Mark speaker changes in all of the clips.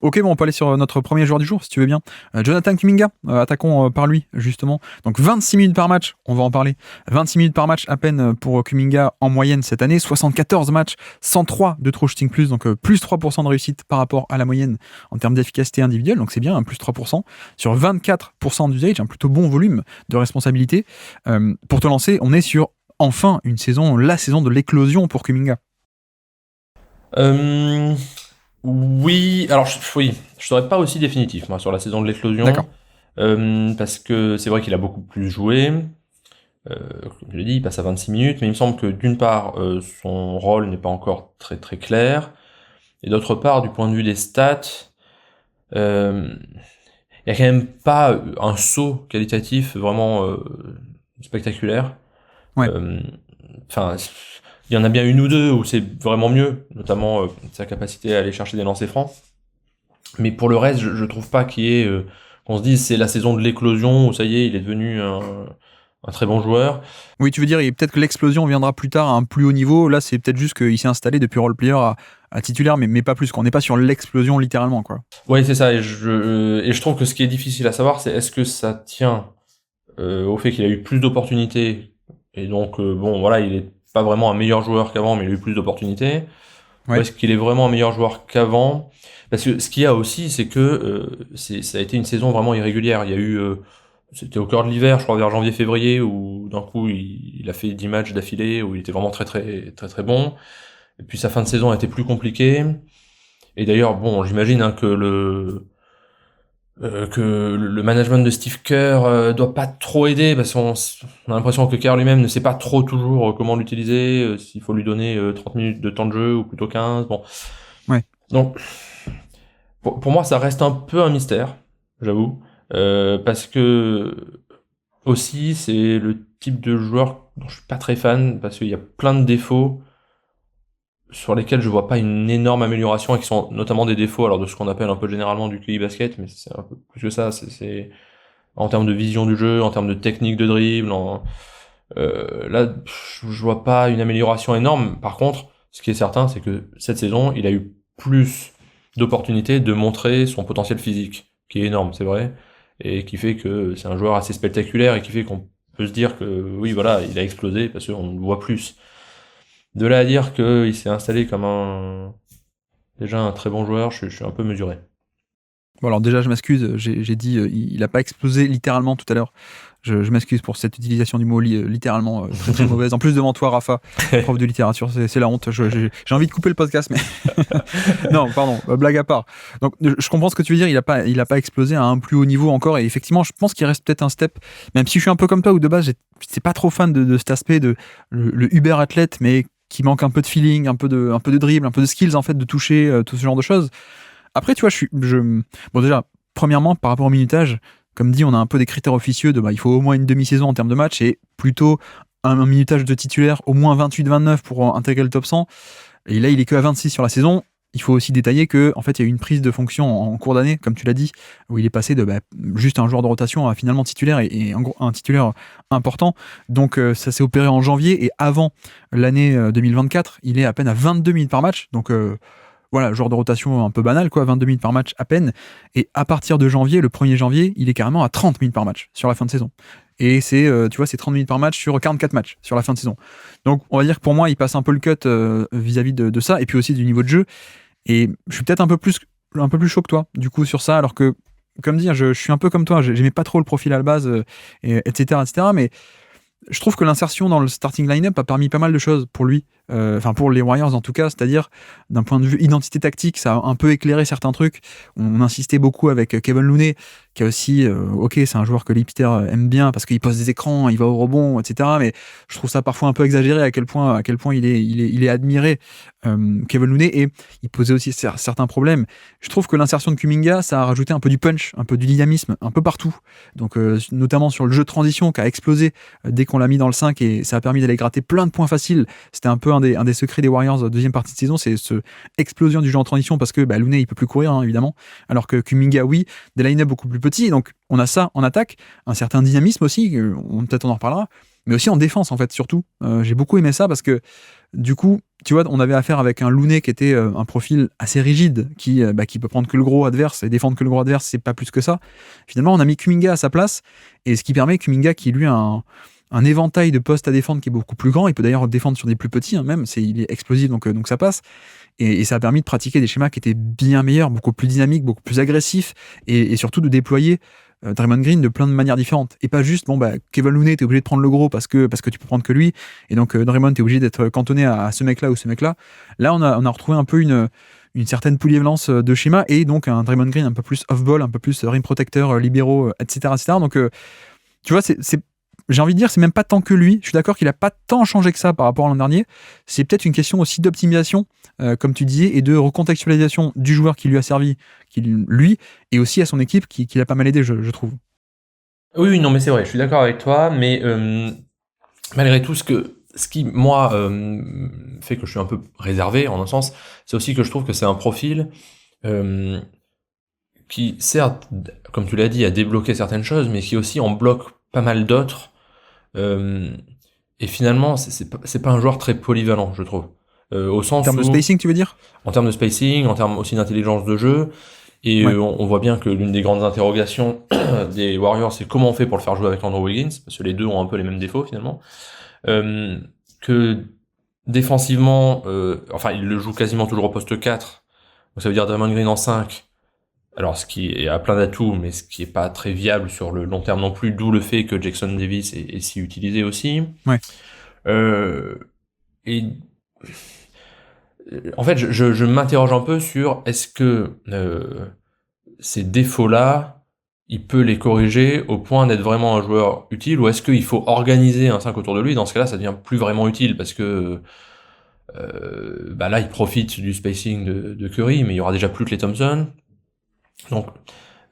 Speaker 1: Ok, bon, on peut aller sur notre premier joueur du jour, si tu veux bien. Jonathan Kuminga, attaquons par lui, justement. Donc 26 minutes par match, on va en parler. 26 minutes par match à peine pour Kuminga en moyenne cette année. 74 matchs, 103 de true shooting plus, donc plus 3% de réussite par rapport à la moyenne en termes d'efficacité individuelle. Donc c'est bien, plus 3%. Sur 24% d'usage, un plutôt bon volume de responsabilité. Pour te lancer, on est sur enfin une saison, la saison de l'éclosion pour Kuminga.
Speaker 2: Oui, alors oui, je serais pas aussi définitif moi, sur la saison de
Speaker 1: D'accord.
Speaker 2: l'éclosion, parce que c'est vrai qu'il a beaucoup plus joué. Comme je l'ai dit, il passe à 26 minutes, mais il me semble que d'une part, son rôle n'est pas encore très très clair, et d'autre part, du point de vue des stats, euh, il y a quand même pas un saut qualitatif vraiment spectaculaire.
Speaker 1: Ouais.
Speaker 2: Euh, Enfin, il y en a bien une ou deux où c'est vraiment mieux, notamment sa capacité à aller chercher des lancers francs. Mais pour le reste, je trouve pas qu'il y ait qu'on se dise c'est la saison de l'éclosion où ça y est, il est devenu un très bon joueur.
Speaker 1: Oui, tu veux dire, et peut-être que l'explosion viendra plus tard à un plus haut niveau. Là, c'est peut-être juste qu'il s'est installé depuis role-player à titulaire, mais pas plus. On n'est pas sur l'explosion littéralement, quoi.
Speaker 2: Ouais, c'est ça. Et je trouve que ce qui est difficile à savoir, c'est est-ce que ça tient au fait qu'il a eu plus d'opportunités et donc bon voilà, il est pas vraiment un meilleur joueur qu'avant, mais il a eu plus d'opportunités. Ou
Speaker 1: Ouais.
Speaker 2: est-ce qu'il est vraiment un meilleur joueur qu'avant? Parce que ce qu'il y a aussi, c'est que ça a été une saison vraiment irrégulière. Il y a eu, c'était au cœur de l'hiver, je crois vers janvier-février, où d'un coup il a fait 10 matchs d'affilée, où il était vraiment très très très très bon. Et puis sa fin de saison a été plus compliquée. Et d'ailleurs, bon, j'imagine hein, que le management de Steve Kerr doit pas trop aider parce qu'on a l'impression que Kerr lui-même ne sait pas trop toujours comment l'utiliser, s'il faut lui donner 30 minutes de temps de jeu ou plutôt 15. Bon.
Speaker 1: Ouais.
Speaker 2: Donc pour moi ça reste un peu un mystère, j'avoue, parce que aussi c'est le type de joueur dont je suis pas très fan parce qu'il y a plein de défauts sur lesquels je vois pas une énorme amélioration et qui sont notamment des défauts alors de ce qu'on appelle un peu généralement du QI basket, mais c'est un peu plus que ça, c'est en termes de vision du jeu, en termes de technique de dribble, là, je vois pas une amélioration énorme. Par contre, ce qui est certain, c'est que cette saison, il a eu plus d'opportunités de montrer son potentiel physique, qui est énorme, c'est vrai, et qui fait que c'est un joueur assez spectaculaire et qui fait qu'on peut se dire que oui, voilà, il a explosé parce qu'on le voit plus. De là à dire qu'il s'est installé comme déjà un très bon joueur, je suis un peu mesuré.
Speaker 1: Bon, alors déjà, je m'excuse, j'ai dit, il a pas explosé littéralement tout à l'heure. Je m'excuse pour cette utilisation du mot littéralement très très mauvaise. En plus, devant toi, Rafa, prof de littérature, c'est la honte. J'ai envie de couper le podcast, mais non, pardon, blague à part. Donc, je comprends ce que tu veux dire. Il a pas explosé à un plus haut niveau encore. Et effectivement, je pense qu'il reste peut-être un step. Même si je suis un peu comme toi, où de base, j'étais pas trop fan de cet aspect de le Uber athlète, mais qui manque un peu de feeling, un peu de dribble, un peu de skills en fait, de toucher, tout ce genre de choses. Après, tu vois, bon, déjà, premièrement, par rapport au minutage, comme dit, on a un peu des critères officieux de il faut au moins une demi-saison en termes de match et plutôt un minutage de titulaire au moins 28-29 pour intégrer le top 100. Et là, il est que à 26 sur la saison. Il faut aussi détailler que en fait, il y a eu une prise de fonction en cours d'année, comme tu l'as dit, où il est passé de juste un joueur de rotation à finalement titulaire et en gros, un titulaire important. Donc, ça s'est opéré en janvier et avant l'année 2024, il est à peine à 22 minutes par match. Donc, voilà, genre de rotation un peu banal, quoi, 22 minutes par match à peine. Et à partir de janvier, le 1er janvier, il est carrément à 30 minutes par match sur la fin de saison. Et c'est 30 minutes par match sur 44 matchs sur la fin de saison. Donc, on va dire que pour moi, il passe un peu le cut vis-à-vis de ça, et puis aussi du niveau de jeu. Et je suis peut-être un peu plus chaud que toi, du coup, sur ça, alors que, comme dire, je suis un peu comme toi, j'aimais pas trop le profil à la base, etc., etc., mais je trouve que l'insertion dans le starting line-up a permis pas mal de choses pour lui, enfin pour les Warriors en tout cas, c'est-à-dire d'un point de vue identité tactique, ça a un peu éclairé certains trucs. On insistait beaucoup avec Kevin Looney, qui a aussi, ok, c'est un joueur que l'hipster aime bien parce qu'il pose des écrans, il va au rebond, etc. Mais je trouve ça parfois un peu exagéré à quel point il est admiré, Kevin Looney, et il posait aussi certains problèmes. Je trouve que l'insertion de Kuminga, ça a rajouté un peu du punch, un peu du dynamisme, un peu partout. Donc notamment sur le jeu de transition qui a explosé dès qu'on l'a mis dans le 5 et ça a permis d'aller gratter plein de points faciles. C'était un peu un des secrets des Warriors deuxième partie de saison, c'est ce explosion du jeu en transition parce que Looney il peut plus courir hein, évidemment, alors que Kuminga oui, des line-up beaucoup plus petits, donc on a ça en attaque, un certain dynamisme aussi, peut-être on en reparlera, mais aussi en défense en fait surtout. J'ai beaucoup aimé ça parce que du coup, tu vois, on avait affaire avec un Looney qui était un profil assez rigide, qui peut prendre que le gros adverse et défendre que le gros adverse, c'est pas plus que ça. Finalement, on a mis Kuminga à sa place, et ce qui permet Kuminga qui lui a un éventail de postes à défendre qui est beaucoup plus grand. Il peut d'ailleurs défendre sur des plus petits, même, il est explosif, donc ça passe. Et ça a permis de pratiquer des schémas qui étaient bien meilleurs, beaucoup plus dynamiques, beaucoup plus agressifs, et surtout de déployer Draymond Green de plein de manières différentes. Et pas juste, Kevin Looney, t'es obligé de prendre le gros parce que tu peux prendre que lui, et donc Draymond, t'es obligé d'être cantonné à ce mec-là ou ce mec-là. Là, on a retrouvé un peu une certaine polyvalence de schéma, et donc un Draymond Green un peu plus off-ball, un peu plus rim protecteur, libéraux, etc., etc. Donc, tu vois, j'ai envie de dire, c'est même pas tant que lui. Je suis d'accord qu'il a pas tant changé que ça par rapport à l'an dernier. C'est peut-être une question aussi d'optimisation, comme tu disais, et de recontextualisation du joueur qui lui a servi, lui, et aussi à son équipe qui l'a pas mal aidé, je trouve.
Speaker 2: Oui, non, mais c'est vrai, je suis d'accord avec toi, mais malgré tout, ce qui, moi, fait que je suis un peu réservé, en un sens, c'est aussi que je trouve que c'est un profil qui, certes, comme tu l'as dit, a débloqué certaines choses, mais qui aussi en bloque pas mal d'autres. Et finalement, c'est pas un joueur très polyvalent, je trouve. Au
Speaker 1: En
Speaker 2: sens
Speaker 1: termes de
Speaker 2: où,
Speaker 1: spacing, tu veux dire?
Speaker 2: en termes de spacing, en termes aussi d'intelligence de jeu, et
Speaker 1: Ouais.
Speaker 2: on voit bien que l'une des grandes interrogations des Warriors, c'est comment on fait pour le faire jouer avec Andrew Wiggins, parce que les deux ont un peu les mêmes défauts finalement. Que défensivement, il le joue quasiment toujours au poste 4, donc ça veut dire Draymond Green en 5. Alors, ce qui est à plein d'atouts, mais ce qui est pas très viable sur le long terme non plus, d'où le fait que Jackson Davis est si utilisé aussi.
Speaker 1: Ouais.
Speaker 2: Et en fait, je m'interroge un peu sur est-ce que ces défauts-là, il peut les corriger au point d'être vraiment un joueur utile, ou est-ce qu'il faut organiser un 5 autour de lui? Dans ce cas-là, ça devient plus vraiment utile parce que là, il profite du spacing de Curry, mais il y aura déjà plus Klay Thompson. Donc,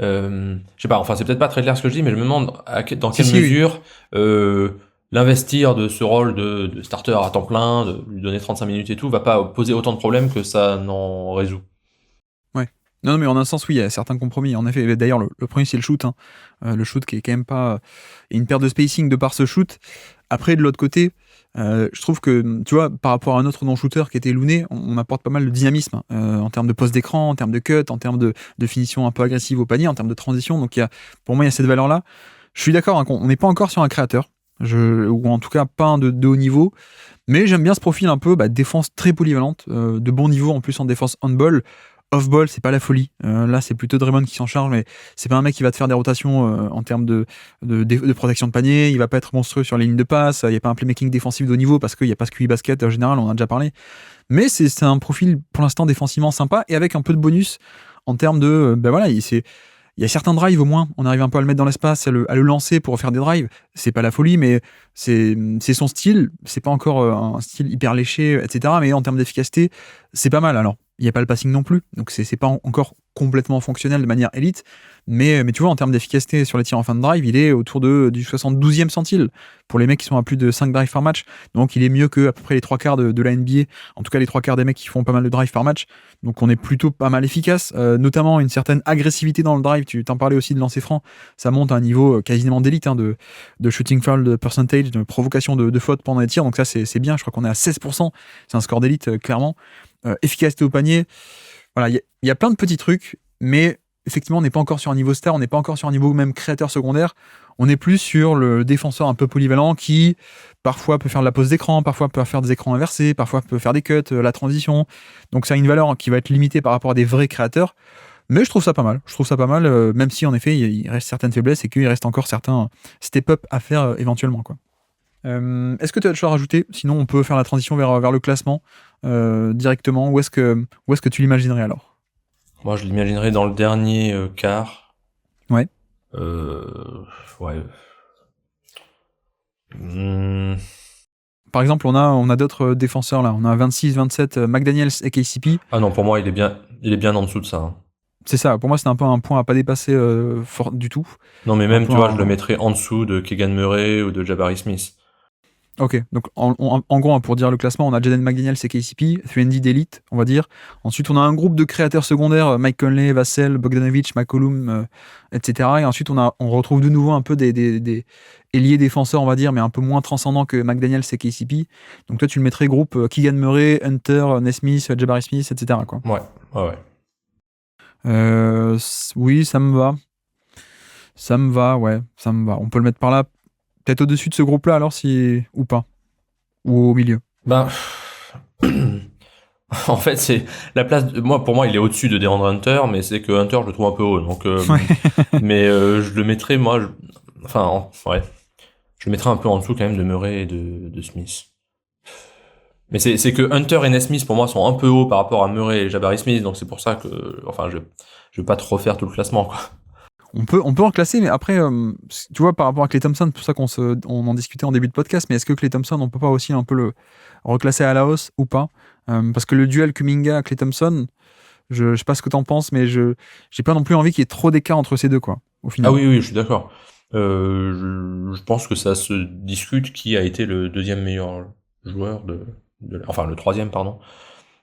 Speaker 2: je sais pas, enfin c'est peut-être pas très clair ce que je dis, mais je me demande dans quelle mesure l'investir de ce rôle de starter à temps plein, de lui donner 35 minutes et tout, va pas poser autant de problèmes que ça n'en résout.
Speaker 1: Ouais. Non, mais en un sens, oui, il y a certains compromis. En effet, d'ailleurs, le premier, c'est le shoot. Le shoot qui est quand même pas une perte de spacing de par ce shoot. Après, de l'autre côté, je trouve que, tu vois, par rapport à un autre non-shooter qui était Looney, on apporte pas mal de dynamisme en termes de poste d'écran, en termes de cut, en termes de finition un peu agressive au panier, en termes de transition. Donc, pour moi, il y a cette valeur-là. Je suis d'accord, on n'est pas encore sur un créateur, ou en tout cas pas un de haut niveau, mais j'aime bien ce profil un peu défense très polyvalente, de bon niveau en plus en défense on-ball. Off-ball, c'est pas la folie. Là, c'est plutôt Draymond qui s'en charge, mais c'est pas un mec qui va te faire des rotations en termes de protection de panier. Il va pas être monstrueux sur les lignes de passe. Il n'y a pas un playmaking défensif de haut niveau parce qu'il n'y a pas ce QI basket en général, on en a déjà parlé. Mais c'est un profil pour l'instant défensivement sympa et avec un peu de bonus en termes de. Il y a certains drives au moins, on arrive un peu à le mettre dans l'espace, à le lancer pour faire des drives. C'est pas la folie, mais c'est son style. C'est pas encore un style hyper léché, etc. Mais en termes d'efficacité, c'est pas mal. Alors, il n'y a pas le passing non plus, donc c'est pas encore complètement fonctionnel de manière élite, mais tu vois, en termes d'efficacité sur les tirs en fin de drive, il est autour du 72e centile pour les mecs qui sont à plus de 5 drives par match, donc il est mieux que à peu près les 3/4 de la NBA, en tout cas les 3/4 des mecs qui font pas mal de drives par match, donc on est plutôt pas mal efficace, notamment une certaine agressivité dans le drive, tu t'en parlais aussi de lancer franc, ça monte à un niveau quasiment d'élite, de shooting foul, de percentage, de provocation de faute pendant les tirs, donc ça c'est bien, je crois qu'on est à 16%, c'est un score d'élite clairement. Efficacité au panier, voilà, il y a plein de petits trucs, mais effectivement on n'est pas encore sur un niveau star, on n'est pas encore sur un niveau même créateur secondaire, on est plus sur le défenseur un peu polyvalent qui parfois peut faire de la pose d'écran, parfois peut faire des écrans inversés, parfois peut faire des cuts, la transition, donc ça a une valeur qui va être limitée par rapport à des vrais créateurs, mais je trouve ça pas mal, même si en effet il reste certaines faiblesses et qu'il reste encore certains step-up à faire éventuellement, quoi. Est-ce que tu as autre chose à rajouter? Sinon, on peut faire la transition vers le classement directement. Où est-ce que tu l'imaginerais alors?
Speaker 2: Moi, je l'imaginerais dans le dernier quart.
Speaker 1: Ouais.
Speaker 2: Ouais.
Speaker 1: Par exemple, on a d'autres défenseurs là. On a 26-27 McDaniels et KCP.
Speaker 2: Ah non, pour moi, il est bien en dessous de ça. Hein.
Speaker 1: C'est ça. Pour moi, c'est un peu un point à pas dépasser fort du tout.
Speaker 2: Non, mais même, tu vois, je le mettrais en dessous de Keegan Murray ou de Jabari Smith.
Speaker 1: Ok, donc en gros, pour dire le classement, on a Jaden McDaniels et KCP, 3&D d'élite, on va dire. Ensuite, on a un groupe de créateurs secondaires, Mike Conley, Vassell, Bogdanovic, McCollum, etc. Et ensuite, on retrouve de nouveau un peu des ailiers défenseurs, on va dire, mais un peu moins transcendants que McDaniels et KCP. Donc toi, tu le mettrais groupe Keegan Murray, Hunter, Nesmith, Jabari Smith, etc. quoi.
Speaker 2: Ouais.
Speaker 1: Oui, ça me va. Ça me va, ouais, ça me va. On peut le mettre par là, peut-être au-dessus de ce groupe-là, alors, ou pas. Ou au milieu.
Speaker 2: Ben, en fait, c'est la place. Pour moi, il est au-dessus de DeAndre Hunter, mais c'est que Hunter, je le trouve un peu haut. Donc, mais je le mettrais, moi, ouais, je le mettrais un peu en dessous quand même de Murray et de Smith. Mais c'est que Hunter et Nesmith pour moi sont un peu hauts par rapport à Murray et Jabari Smith, donc c'est pour ça que, enfin, je vais pas trop refaire tout le classement, quoi.
Speaker 1: On peut en classer, mais après, tu vois, par rapport à Klay Thompson, c'est pour ça on en discutait en début de podcast, mais est-ce que Klay Thompson, on peut pas aussi un peu le reclasser à la hausse ou pas? Parce que le duel Kuminga-Klay Thompson, je sais pas ce que t'en penses, mais j'ai pas non plus envie qu'il y ait trop d'écart entre ces deux, quoi, au final.
Speaker 2: Ah oui, je suis d'accord. Je pense que ça se discute qui a été le deuxième meilleur joueur enfin le troisième, pardon,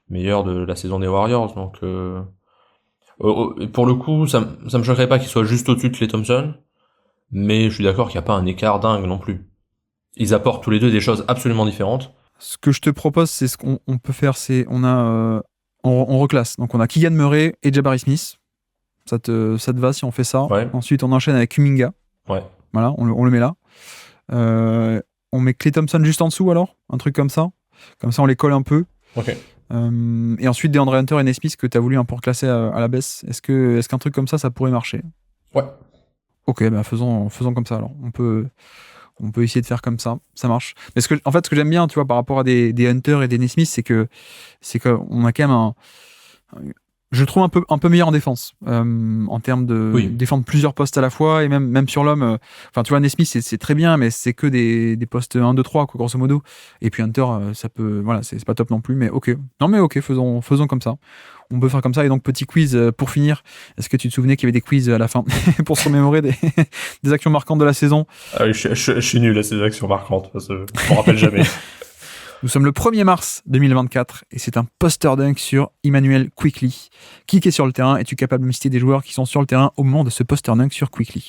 Speaker 2: meilleur de la saison des Warriors. Donc, pour le coup, ça me choquerait pas qu'il soit juste au-dessus de Klay Thompson, mais je suis d'accord qu'il n'y a pas un écart dingue non plus. Ils apportent tous les deux des choses absolument différentes.
Speaker 1: Ce que je te propose, c'est ce qu'on peut faire, c'est on reclasse. Donc on a Keegan Murray et Jabari Smith. Ça te va si on fait ça?
Speaker 2: Ouais.
Speaker 1: Ensuite, on enchaîne avec Kuminga.
Speaker 2: Ouais.
Speaker 1: Voilà, on le met là. On met Klay Thompson juste en dessous alors, un truc comme ça. Comme ça, on les colle un peu.
Speaker 2: Ok.
Speaker 1: Et ensuite, DeAndre Hunter et Nesmith que tu as voulu un peu reclasser à la baisse. Est-ce qu'un truc comme ça pourrait marcher?
Speaker 2: Ouais.
Speaker 1: Ok, bah faisons comme ça alors. On peut essayer de faire comme ça. Ça marche. Mais en fait, ce que j'aime bien, tu vois, par rapport à des Hunter et des Nesmith, c'est qu'on a quand même je trouve un peu meilleur en défense, en termes de défendre plusieurs postes à la fois, et même sur l'homme. Enfin, tu vois, Nesmith, c'est très bien, mais c'est que des postes 1, 2, 3, quoi, grosso modo. Et puis Hunter, ça peut. Voilà, c'est pas top non plus, mais ok. Non, mais ok, faisons comme ça. On peut faire comme ça. Et donc, petit quiz pour finir. Est-ce que tu te souvenais qu'il y avait des quiz à la fin pour se remémorer des actions marquantes de la saison?
Speaker 2: Ah oui, je suis nul à ces actions marquantes, parce que je me rappelle jamais.
Speaker 1: Nous sommes le 1er mars 2024 et c'est un poster dunk sur Immanuel Quickley. Qui est sur le terrain? Es-tu capable de me citer des joueurs qui sont sur le terrain au moment de ce poster dunk sur Quickley?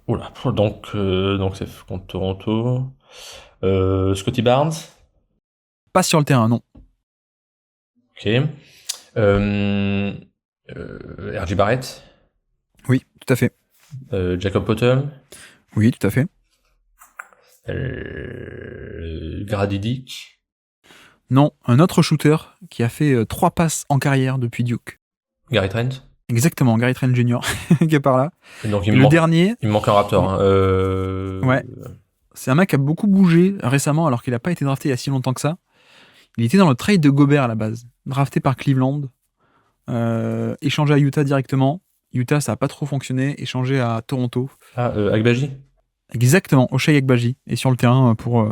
Speaker 2: Oula, donc c'est contre Toronto. Scotty Barnes?
Speaker 1: Pas sur le terrain, non.
Speaker 2: Ok. R.J. Barrett?
Speaker 1: Oui, tout à fait.
Speaker 2: Jacob Poeltl?
Speaker 1: Oui, tout à fait.
Speaker 2: Grady Dick?
Speaker 1: Non, un autre shooter qui a fait 3 passes en carrière depuis Duke.
Speaker 2: Gary Trent?
Speaker 1: Exactement, Gary Trent Jr. qui est par là.
Speaker 2: Et donc
Speaker 1: dernier.
Speaker 2: Il me manque un Raptor. Hein.
Speaker 1: Ouais. C'est un mec qui a beaucoup bougé récemment alors qu'il n'a pas été drafté il y a si longtemps que ça. Il était dans le trade de Gobert à la base. Drafté par Cleveland. Échangé à Utah directement. Utah, ça n'a pas trop fonctionné. Échangé à Toronto.
Speaker 2: Agbaji?
Speaker 1: Exactement, Ochai Agbaji est sur le terrain pour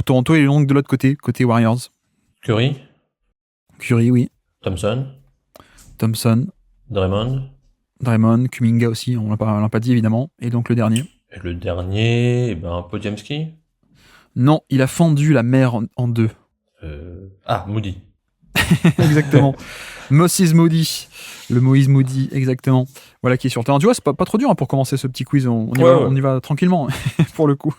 Speaker 1: Toronto. Il est donc de l'autre côté Warriors.
Speaker 2: Curry,
Speaker 1: oui.
Speaker 2: Thompson,
Speaker 1: Draymond, Kuminga aussi, on l'a pas dit évidemment. Et donc le dernier.
Speaker 2: Et le dernier, Podziemski?
Speaker 1: Non, il a fendu la mer en deux.
Speaker 2: Moody.
Speaker 1: Exactement. Moses Moody. Le Moïse Moody, exactement. Voilà qui est sur le terrain. Tu vois, c'est pas trop dur pour commencer ce petit quiz. On y va tranquillement, pour le coup.